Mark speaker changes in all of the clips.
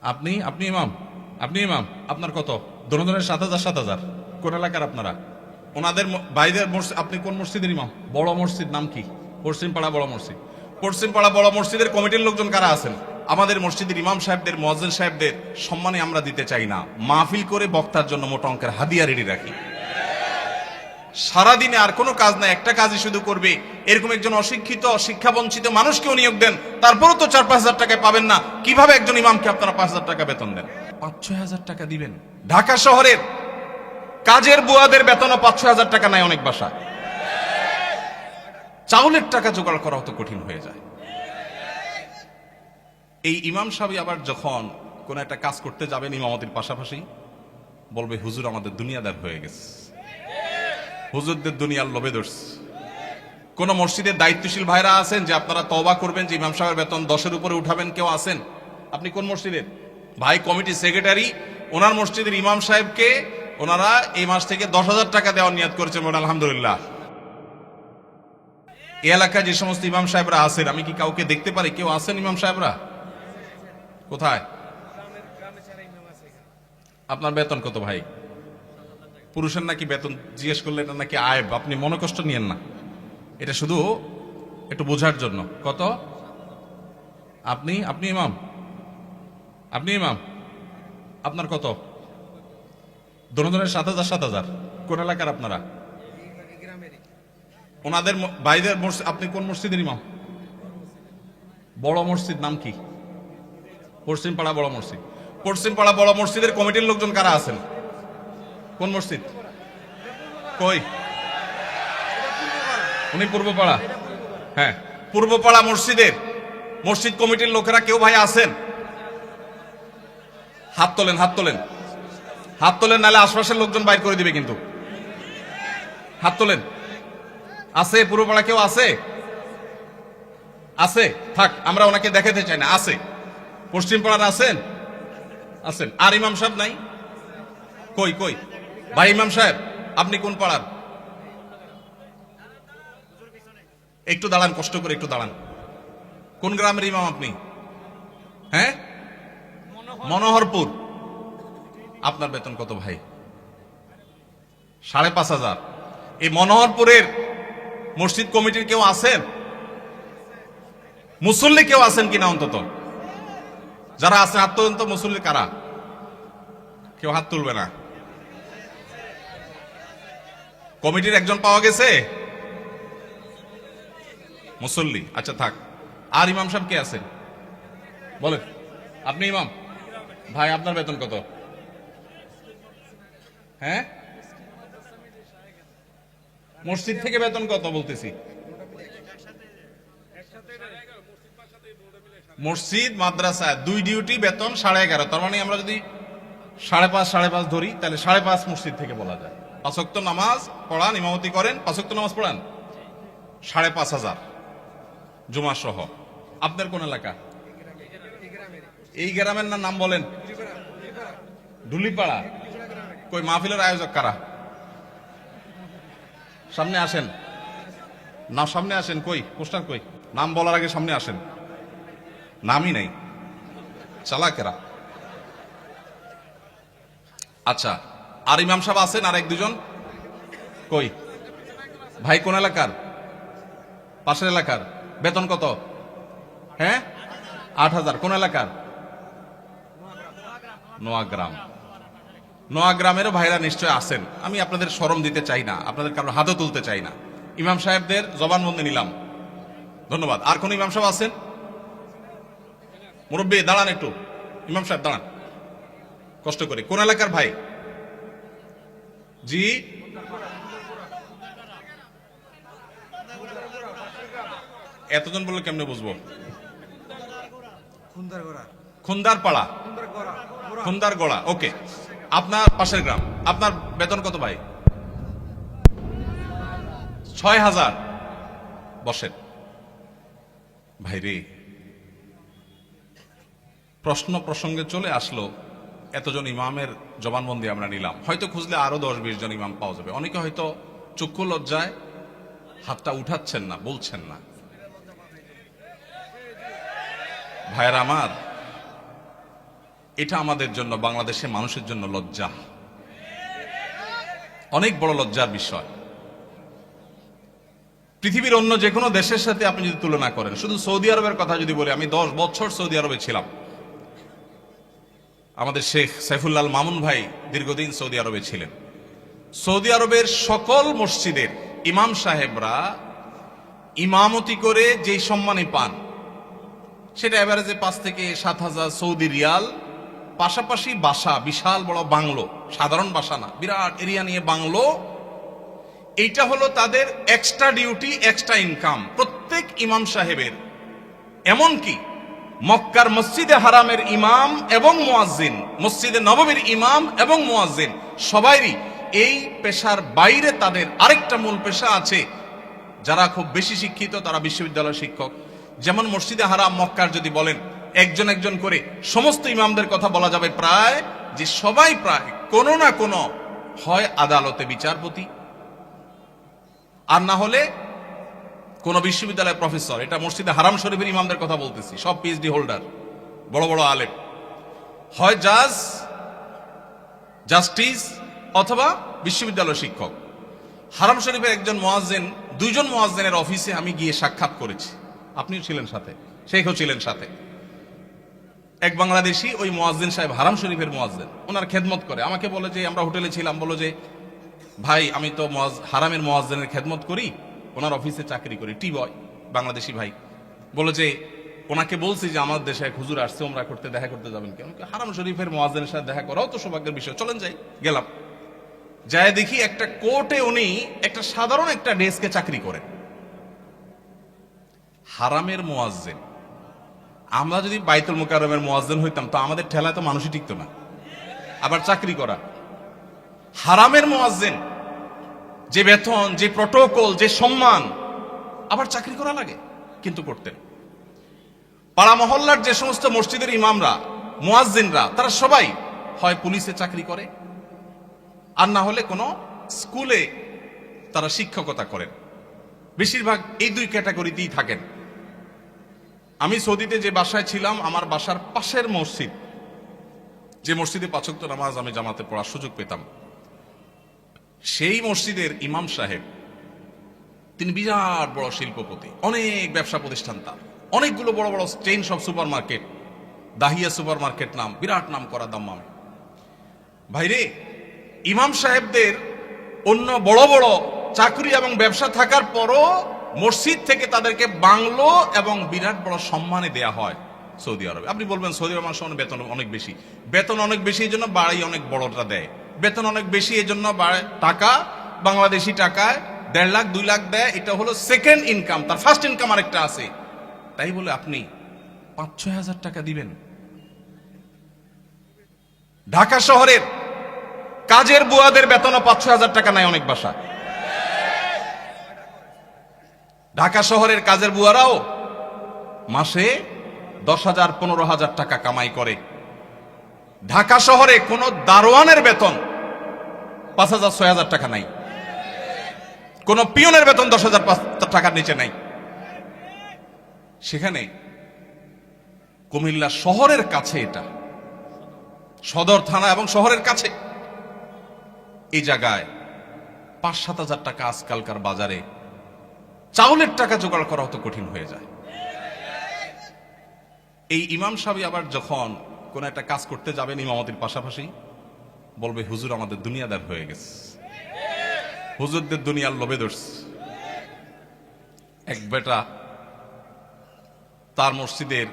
Speaker 1: আপনি আপনি ইমাম আপনি ইমাম আপনার কত দোনোজনের 7,000 7,000 কোন এলাকার আপনারা ওনাদের বাইরের মসজিদ আপনি কোন মসজিদের ইমাম বড় মসজিদ নাম কি পশ্চিমপাড়া বড় মসজিদ পশ্চিমপাড়া বড় মসজিদের কমিটির লোকজন কারা আছেন আমাদের মসজিদের ইমাম সাহেবদের মুয়াজ্জিন সাহেবদের সম্মানে আমরা দিতে চাই না মাহফিল করে বক্তার জন্য মোটা অঙ্কের হাদিয়া রেডি রাখি সারাদিনে আর কোনো কাজ নাই একটা কাজই শুধু করবে এরকম একজন অশিক্ষিত শিক্ষা বঞ্চিত মানুষকেও নিয়োগ দেন তারপরও তো 4-5 হাজার টাকায় পাবেন না কিভাবে একজন ইমামকে আপনারা 5 হাজার টাকা বেতন দেন 5-6 হাজার টাকা দিবেন ঢাকা শহরের কাজের বুয়াদের বেতনও 5-6 হাজার টাকা নাই অনেক বাসা চাউলের টাকা জোগাড় করা তো কঠিন হয়ে যায় এই ইমাম সাহেব আবার যখন কোন একটা কাজ করতে যাবেন ইমামতির পাশাপাশি বলবে হুজুর আমাদের দুনিয়াদার হয়ে গেছে হুজুরদের দুনিয়ার লোভে ধরছে কোন মসজিদের দায়িত্বশীল ভাইরা আছেন যে আপনারা তওবা করবেন যে ইমাম সাহেবের বেতন 10-এর উপরে উঠাবেন কেউ আছেন আপনি কোন মসজিদের ভাই কমিটি সেক্রেটারি ওনার মসজিদের ইমাম সাহেবকে ওনারা এই মাস থেকে 10,000 টাকা দেওয়ার নিয়ত করেছেন বলেন আলহামদুলিল্লাহ এই এলাকায় যে সমস্ত ইমাম সাহেবরা আছেন আমি কি কাউকে দেখতে পারি কেউ আছেন ইমাম সাহেবরা কোথায় আপনার বেতন কত ভাই পুরুষের নাকি বেতন জিজ্ঞেস করলে এটা নাকি আয়ব আপনি মনে কষ্ট নিয়েন না এটা শুধু একটু বোঝার জন্য কত আপনি আপনি ইমাম আপনি ইমাম আপনার কত দোনোজনের 7,000 7,000 কোন এলাকার আপনারা ওনাদের বাইরের আপনি কোন মসজিদের ইমাম বড় মসজিদ নাম কি পশ্চিমপাড়া বড় মসজিদ পশ্চিমপাড়া বড় মসজিদের কমিটির লোকজন কারা আছেন কোন মসজিদ কই উনি পূর্বপাড়া হ্যাঁ পূর্বপাড়া মসজিদের মসজিদ কমিটির লোকেরা কেউ ভাই আছেন হাত তোলেন হাত তোলেন হাত তোলেন নাহলে আশপাশের লোকজন বাইর করে দিবে কিন্তু হাত তোলেন আছে পূর্বপাড়া কেউ আছে আছে থাক আমরা ওনাকে দেখাতে চাই না আছে পশ্চিমপাড়ার আছেন আছেন আর ইমাম সাহেব নাই কই কই ভাই ইমাম সাহেব আপনি কোন পাড়ার একটু দাঁড়ান কষ্ট করে একটু দাঁড়ান কোন গ্রামের ইমাম আপনি হ্যাঁ মনোহরপুর আপনার বেতন কত ভাই 5,500 এই মনোহরপুরের মসজিদ কমিটির কেউ আছেন মুসল্লি কেউ আছেন কিনা অন্তত যারা আছেন হাত তোলেন তো মুসল্লি কারা কেউ হাত তুলবে না কমিটির একজন পাওয়া গেছে মুসল্লি আচ্ছা থাক আর ইমাম সাহেব কে আছেন বলেন আপনি ইমাম ভাই আপনার বেতন কত হ্যাঁ মসজিদ থেকে বেতন কত বলতেছি মসজিদ মাদ্রাসা দুই ডিউটি বেতন 11.5 তার মানে আমরা যদি 5.5 ধরি তাহলে 5.5 মসজিদ থেকে বলা যায় 5 ওয়াক্ত নামাজ পড়ান ইমামতি করেন 5 ওয়াক্ত নামাজ পড়ান 5,500 জুমা সহ আপনার কোন এলাকা এই গ্রামের নাম বলেন ঢুলিপাড়া কই মাহফিলের আয়োজক কারা সামনে আসেন না সামনে আসেন কই পোস্টার কই নাম বলার আগে সামনে আসেন নামই নাই চালাকেরা আচ্ছা আর ইমাম সাহেব আছেন আর 1-2 কই ভাই কোন এলাকার পাশের এলাকার বেতন কত হ্যাঁ 8,000 কোন এলাকার নোয়াগ্রামেরও ভাইরা নিশ্চয় আছেন আমি আপনাদের শরম দিতে চাই না আপনাদের কারো হাতও তুলতে চাই না ইমাম সাহেবদের জবানবন্দি নিলাম ধন্যবাদ আর কোন ইমাম সাহেব আছেন মুরব্বী দাঁড়ান একটু ইমাম সাহেব দাঁড়ান কষ্ট করে কোন এলাকার ভাই জি এতজন বললে কেমনে বুঝবো খুন্দারপাড়া খুন্দারগড়া ওকে আপনার পাশের গ্রাম আপনার বেতন কত ভাই 6,000 বসেন ভাইরে প্রশ্ন প্রসঙ্গে চলে আসলো এতজন ইমামের জবানবন্দি আমরা নিলাম হয়তো খুঁজলে আরো 10-20 জন ইমাম পাওয়া যাবে অনেকে হয়তো চক্ষু লজ্জায় হাতটা উঠাচ্ছেন না বলছেন না ভাইয়ের আমার এটা আমাদের জন্য, বাংলাদেশের মানুষের জন্য লজ্জা, অনেক বড় লজ্জার বিষয়। পৃথিবীর অন্য যে কোনো দেশের সাথে আপনি যদি তুলনা করেন, শুধু সৌদি আরবের কথা যদি বলি, আমি 10 বছর সৌদি আরবে ছিলাম। আমাদের শেখ সাইফুল্লাহ মামুন ভাই দীর্ঘদিন সৌদি আরবে ছিলেন। সৌদি আরবের সকল মসজিদের ইমাম সাহেবরা ইমামতি করে যেই সম্মানী পান, সেটা এভারেজে 5 থেকে 7,000 সৌদি রিয়াল। পাশাপাশি বাসা, বিশাল বড় বাংলো, সাধারণ বাসা না, বিরাট এরিয়া নিয়ে বাংলো। এইটা হলো তাদের এক্সট্রা ডিউটি, এক্সট্রা ইনকাম প্রত্যেক ইমাম সাহেবের। এমনকি মক্কার মসজিদে হারামের ইমাম এবং মুয়াজ্জিন, মসজিদে নববীর ইমাম এবং মুয়াজ্জিন, সবাইরই এই পেশার বাইরে তাদের আরেকটা মূল পেশা আছে। যারা খুব বেশি শিক্ষিত তারা বিশ্ববিদ্যালয়ের শিক্ষক। যেমন মসজিদে হারাম মক্কার যদি বলেন একজন একজন করে সমস্ত ইমামদের কথা বলা যাবে, প্রায় যে সবাই প্রায় কোনো না কোনো হয় আদালতে বিচারপতি, আর না হলে কোন বিশ্ববিদ্যালয়ের প্রফেসর। এটা মসজিদে হারাম শরীফের ইমামদের কথা বলতেছি, সব পিএইচডি হোল্ডার, বড় বড় আলেম, হয় জাজ, জাস্টিস অথবা বিশ্ববিদ্যালয় শিক্ষক। হারাম শরীফের একজন মুয়াজ্জিন, 2 জন মুয়াজ্জিনের অফিসে আমি গিয়ে সাক্ষাৎ করেছি, আপনিও ছিলেন সাথে, শেখও ছিলেন সাথে। এক বাংলাদেশি ওই মুয়াজ্জিন সাহেব হারাম শরীফের মুয়াজ্জিন, ওনার খেদমত করে। আমাকে বলে যে, আমরা হোটেলে ছিলাম, বলো যে ভাই আমি তো হারামের মুয়াজ্জিনের খেদমত করি, ওনার অফিসে চাকরি করি, টি বয়, বাংলাদেশি ভাই। বলে যে ওনাকে বলছি যে আমার দেশে এক হুজুর আসছে, ওমরা করতে, দেখা করতে যাবেন কেন? হারাম শরীফের মুয়াজ্জিনের সাথে দেখা করাও তো সৌভাগ্যের বিষয়, চলেন যাই। গেলাম, যায় দেখি একটা কোর্টে উনি একটা সাধারণ একটা ডেস্কে চাকরি করেন, হারামের মুয়াজ্জিন। আমরা যদি বাইতুল মুকাররমের মুয়াজ্জিন হইতাম তো আমাদের ঠেলায় তো মানুষই টিকতো না, আবার চাকরি করা। হারামের মুয়াজ্জিন, যে বেতন, যে প্রটোকল, যে সম্মান, আবার চাকরি করা লাগে, কিন্তু করতেন। পাড়া মহল্লার যে সমস্ত মসজিদের ইমামরা, মুয়াজ্জিনরা, তারা সবাই হয় পুলিশে চাকরি করে, আর না হলে কোনো স্কুলে তারা শিক্ষকতা করেন। বেশিরভাগ এই 2 ক্যাটাগরিতেই থাকেন। আমি সৌদিতে যে বাসায় ছিলাম, আমার বাসার পাশের মসজিদ, যে মসজিদে 5 ওয়াক্ত নামাজ আমি জামাতে পড়ার সুযোগ পেতাম, সেই মসজিদের ইমাম সাহেব, তিনি বিরাট বড় শিল্পপতি, অনেক ব্যবসা প্রতিষ্ঠান তার, অনেকগুলো বড় বড় চেইন সব super market, Dahiya super market নাম, বিরাট নাম করা দাম্মাম। ভাইরে, ইমাম সাহেবদের অন্য বড় বড় চাকরি এবং ব্যবসা থাকার পরও মসজিদ থেকে তাদেরকে বাংলো এবং বিরাট বড় সম্মানে দেয়া হয় সৌদি আরবে। আপনি বলবেন সৌদি আরব মানুষের বেতন অনেক বেশি, বেতন অনেক বেশি এই জন্য বাড়ি অনেক বড়টা দেয়, বেতন অনেক বেশি এই জন্য টাকা বাংলাদেশি টাকায় 1.5 লাখ 2 লাখ দেয়, এটা হলো সেকেন্ড ইনকাম, তার ফার্স্ট ইনকাম আরেকটা আছে। তাই বলে আপনি 5-6 হাজার টাকা দিবেন? ঢাকা শহরের কাজের বুয়াদের বেতনও 5-6 হাজার টাকা নাই অনেক বাসা। ঢাকা শহরের কাজের বুয়ারাও মাসে 10,000 15,000 টাকা কামাই করে। ঢাকা শহরে কোন দারোয়ানের বেতন 5,000-6,000 টাকা নাই, কোন পিয়নের বেতন 10,000 টাকার নিচে নাই। সেখানে কুমিল্লা শহরের কাছে, এটা সদর থানা এবং শহরের কাছে, এই জায়গায় 5-7 হাজার টাকা আজকালকার বাজারে চাউলের টাকা জোগাড় করা হতো কঠিন হয়ে যায়। এই ইমাম সাহেব আবার যখন কোন একটা কাজ করতে যাবেন ইমামতির পাশাপাশি, বলবে হুজুর আমাদের দুনিয়াদার হয়ে গেছে, হুজুরদের দুনিয়ার লোভে ধরছে। এক বেটা, তার মসজিদের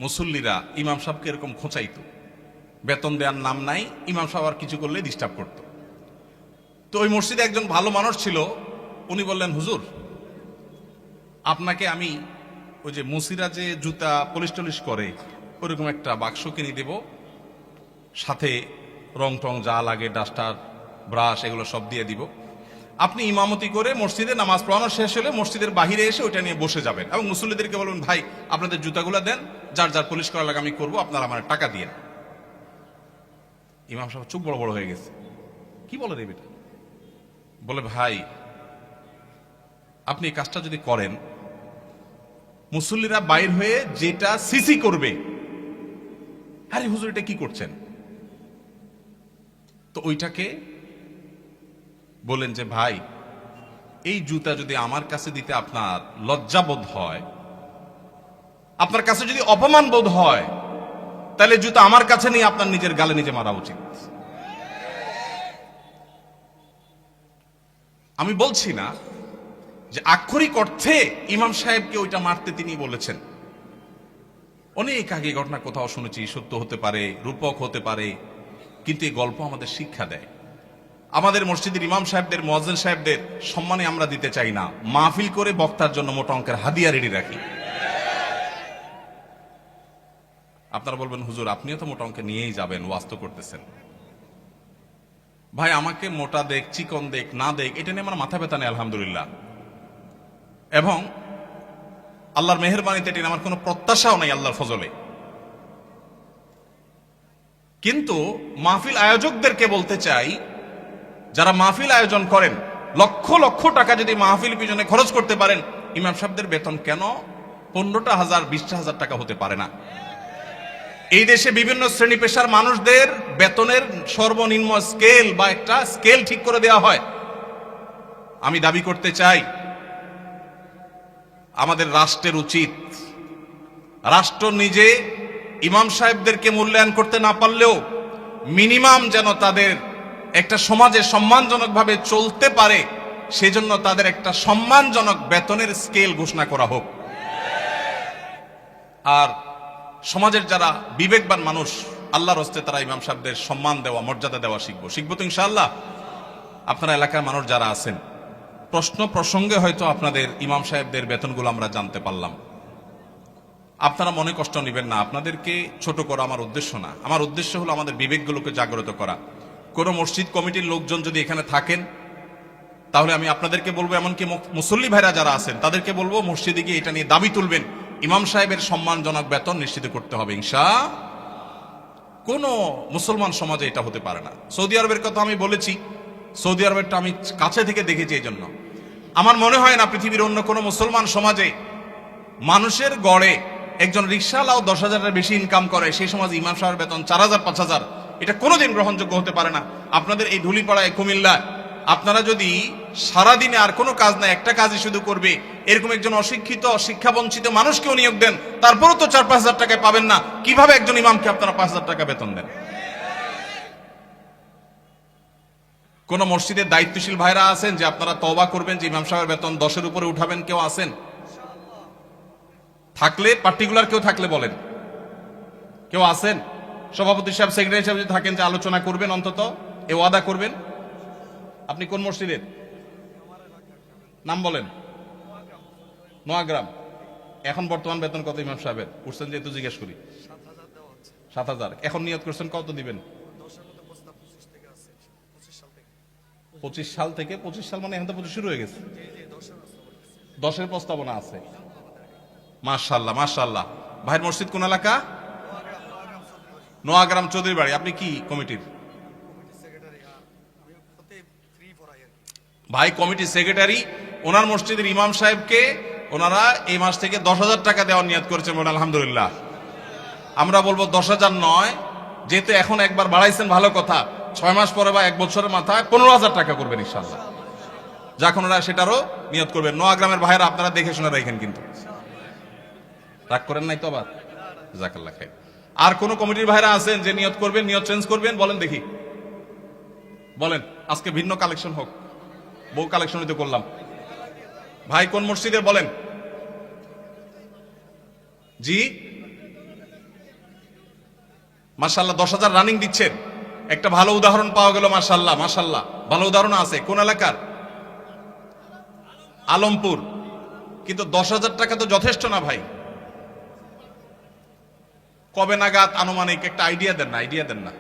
Speaker 1: মুসল্লিরা ইমাম সাহেবকে এরকম খোঁচাইতো, বেতন দেওয়ার নাম নাই, ইমাম সাহেব আর কিছু করলে ডিস্টার্ব করত। তো ওই মসজিদে একজন ভালো মানুষ ছিল, উনি বললেন, হুজুর আপনাকে আমি ওই যে মুসিরা যে জুতা পলিশ টলিশ করে ওরকম একটা বাক্স কিনে দেব, সাথে রং টং যা লাগে, ডাস্টার, ব্রাশ, এগুলো সব দিয়ে দিব। আপনি ইমামতি করে মসজিদে নামাজ পড়ানো শেষ হলে মসজিদের বাহিরে এসে ওইটা নিয়ে বসে যাবেন এবং মুসল্লিদেরকে বলবেন, ভাই আপনাদের জুতাগুলো দেন, যার যার পলিশ করা লাগে আমি করবো, আপনারা আমার টাকা দিয়ে। ইমাম সাহেব চোখ বড় বড় হয়ে গেছে, কি বলে রে বেটা? বলে, ভাই আপনি এই কাজটা যদি করেন, মুসল্লিরা বাইর হয়ে যেটা সিসি করবে আরে হুজুর এটা কি করছেন? তো ওইটাকে বলেন যে ভাই, এই জুতা যদি আমার কাছে দিতে আপনার লজ্জাবোধ হয়, আপনার কাছে যদি অপমান বোধ হয়, তাহলে জুতা আমার কাছে নিয়ে আপনার নিজের গালে নিজে মারা উচিত। আমি বলছি না যে আক্ষরিক অর্থে ইমাম সাহেবকে ওইটা মারতে তিনি বলেছেন। অনেক আগে ঘটনা কোথাও শুনেছি, সত্য হতে পারে, রূপক হতে পারে, কিন্তু এই গল্প আমাদের শিক্ষা দেয়। আমাদের মসজিদের ইমাম সাহেবদের, মুয়াজ্জিন সাহেবদের সম্মানে আমরা দিতে চাই না, মাহফিল করে বক্তার জন্য মোটা অঙ্কের হাদিয়া রেডি রাখি। আপনারা বলবেন হুজুর আপনিও তো মোটা অঙ্কে নিয়েই যাবেন, ওয়াজ তো করতেছেন। ভাই আমাকে মোটা দেখ, চিকন দেখ, না দেখ, এটা নিয়ে আমার মাথা ব্যথা নেই আলহামদুলিল্লাহ, এবং আল্লাহর মেহেরবানিতে এটা নিয়ে আমার কোনো প্রত্যাশাও নাই আল্লাহর ফজলে। কিন্তু মাহফিল আয়োজকদেরকে বলতে চাই, যারা মাহফিল আয়োজন করেন, লক্ষ লক্ষ টাকা যদি মাহফিল পিছনে খরচ করতে পারেন, ইমাম সাহেবদের বেতন কেন 15টা হাজার 20টা হাজার টাকা হতে পারে না? এই দেশে বিভিন্ন শ্রেণী পেশার মানুষদের বেতনের সর্বনিম্ন স্কেল বা একটা স্কেল ঠিক করে দেওয়া হয়। আমি দাবি করতে চাই আমাদের রাষ্ট্রের উচিত, রাষ্ট্র নিজে ইমাম সাহেবদেরকে মূল্যায়ন করতে না পারলেও মিনিমাম যেন তাদের একটা সমাজে সম্মানজনকভাবে চলতে পারে, সেজন্য তাদের একটা সম্মানজনক বেতনের স্কেল ঘোষণা করা হোক। আর সমাজের যারা বিবেকবান মানুষ, আল্লাহর হস্তে তারা ইমাম সাহেবদের সম্মান দেওয়া, মর্যাদা দেওয়া শিখবো তো ইনশাআল্লাহ। আপনারা এলাকার মানুষ যারা আছেন, প্রশ্ন প্রসঙ্গে হয়তো আপনাদের ইমাম সাহেবদের বেতনগুলো আমরা জানতে পারলাম, আপনারা মনে কষ্ট নেবেন না। আপনাদেরকে ছোট করা আমার উদ্দেশ্য না, আমার উদ্দেশ্য হলো আমাদের বিবেকগুলোকে জাগ্রত করা। কোনো মসজিদ কমিটির লোকজন যদি এখানে থাকেন, তাহলে আমি আপনাদেরকে বলবো, এমনকি মুসল্লি ভাইরা যারা আছেন তাদেরকে বলবো, মসজিদে গিয়ে এটা নিয়ে দাবি তুলবেন, ইমাম সাহেবের সম্মানজনক বেতন নিশ্চিত করতে হবে ইনশাআল্লাহ। কোন মুসলমান সমাজে এটা হতে পারে না। সৌদি আরবের কথা আমি বলেছি, সৌদি আরবেরটা আমি কাছে থেকে দেখেছি, এই জন্য আমার মনে হয় না পৃথিবীর অন্য কোনো মুসলমান সমাজে মানুষের গড়ে একজন রিকশাওয়ালাও 10,000-এর বেশি ইনকাম করে, সেই সমাজে ইমাম সাহেবের বেতন 4,000 5,000, এটা কোনোদিন গ্রহণযোগ্য হতে পারে না। আপনাদের এই ধুলিপাড়ায়, কুমিল্লা, আপনারা যদি সারাদিনে আর কোনো কাজ না, একটা কাজই শুধু করবে, এরকম একজন অশিক্ষিত, শিক্ষা বঞ্চিত মানুষকেও নিয়োগ দেন, তারপরও তো 4-5 হাজার টাকায় পাবেন না। কিভাবে একজন ইমামকে আপনারা 5,000 টাকা বেতন দেন? কোন মসজিদের দায়িত্বশীল ভাইরা আছেন যে আপনারা তওবা করবেন যে ইমাম সাহেবের বেতন 10-এর উপরে উঠাবেন? কেউ আছেন? থাকলে, পার্টিকুলার কেউ থাকলে বলেন। কেউ আছেন? সভাপতি সাহেব, সেক্রেটারি সাহেব যদি থাকেন যে আলোচনা করবেন, অন্তত এ ওয়াদা করবেন। আপনি কোন মসজিদের? নাম বলেন। নোয়াগ্রাম। এখন বর্তমান বেতন কত ইমাম সাহেবের? উঠছেন যেহেতু জিজ্ঞেস করি। 7,000। এখন নিয়ত করছেন কত দিবেন? 25 সাল থেকে। 25 সাল মানে এখন তো 25 শুরু হয়ে গেছে। 10-এর প্রস্তাবনা আছে। মাশাআল্লাহ মাশাআল্লাহ। ভাইয়ের মসজিদ কোন এলাকা? নোয়াগ্রাম চৌধুরী বাড়ি। আপনি কি কমিটির? ভাই কমিটি সেক্রেটারি। ওনার মসজিদের ইমাম সাহেবকে ওনারা এই মাস থেকে 10,000 টাকা দেওয়ার নিয়ত করেছেন। আলহামদুলিল্লাহ। আমরা বলবো 10,000 নয়, যেহেতু এখন একবার বাড়াইছেন ভালো কথা, 6 মাস পরে বা 1 বছরের মাথায় 15,000 টাকা করবেন ইনশাআল্লাহ। যখন ওরা সেটারও নিয়ত করবেন। নোয়াগ্রামের ভাইয়েরা আপনারা দেখে শুনে রাখেন, কিন্তু রাগ করেন নাই তো আবার? জাযাকাল্লাহ খাইর। আর কোন কমিটির ভাইরা আছেন যে নিয়ত করবেন, নিয়ত চেঞ্জ করবেন? বলেন দেখি, বলেন। আজকে ভিন্ন কালেকশন হোক, বহু কালেকশন তো করলাম। ভাই কোন মসজিদের বলেন? জি মাশাআল্লাহ, 10,000 রানিং দিচ্ছেন। একটা ভালো উদাহরণ পাওয়া গেল। মাশাআল্লাহ মাশাআল্লাহ, ভালো উদাহরণ আছে। কোন এলাকার? আলমপুর। কিন্তু 10,000 টাকা তো যথেষ্ট না ভাই। কবে নাগাদ আনুমানিক একটা আইডিয়া দেন না, আইডিয়া দেন না।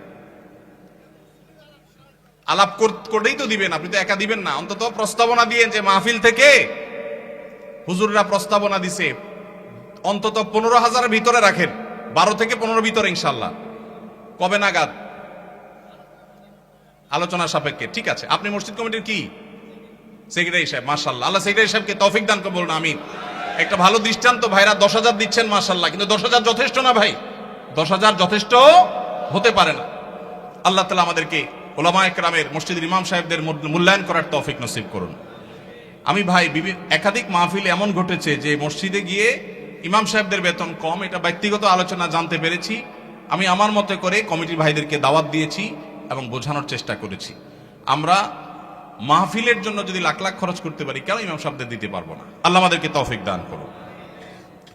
Speaker 1: আলাপ করেই তো দিবেন, আপনি তো একা দিবেন না। অন্তত প্রস্তাবনা দিয়ে, যে মাহফিল থেকে হুজুররা প্রস্তাবনা দিছে, অন্তত 15,000-এর ভিতরে রাখেন, 12 থেকে 15 ভিতরে ইনশাআল্লাহ। কবে নাগাদ? আলোচনা সাপেক্ষে। ঠিক আছে। আপনি মসজিদ কমিটির কি? সেক্রেটারি সাহেব। মাশাআল্লাহ, আল্লাহ সেক্রেটারি সাহেবকে তৌফিক দান করুন, বলুন আমিন। একটা ভালো দৃষ্টান্ত ভাইরা 10,000 দিচ্ছেন, মাশাআল্লাহ। কিন্তু 10,000 যথেষ্ট না ভাই। 10,000 যথেষ্ট হতে পারে না। আল্লাহ তাআলা আমাদেরকে উলামায়ে কেরামের, মসজিদের ইমাম সাহেবদের মূল্যায়ন করার তৌফিক নসিব করুন। আমি ভাই একাধিক মাহফিল এমন ঘটেছে যে মসজিদে গিয়ে ইমাম সাহেবদের বেতন কম, এটা ব্যক্তিগত আলোচনা জানতে পেরেছি। আমি আমার মতে করে কমিটির ভাইদেরকে দাওয়াত দিয়েছি এবং বোঝানোর চেষ্টা করেছি। আমরা মাহফিলের জন্য যদি লাখ লাখ খরচ করতে পারি, কেন ইমাম সাহেবদের দিতে পারবো না? আল্লাহ আমাদেরকে তৌফিক দান করুন।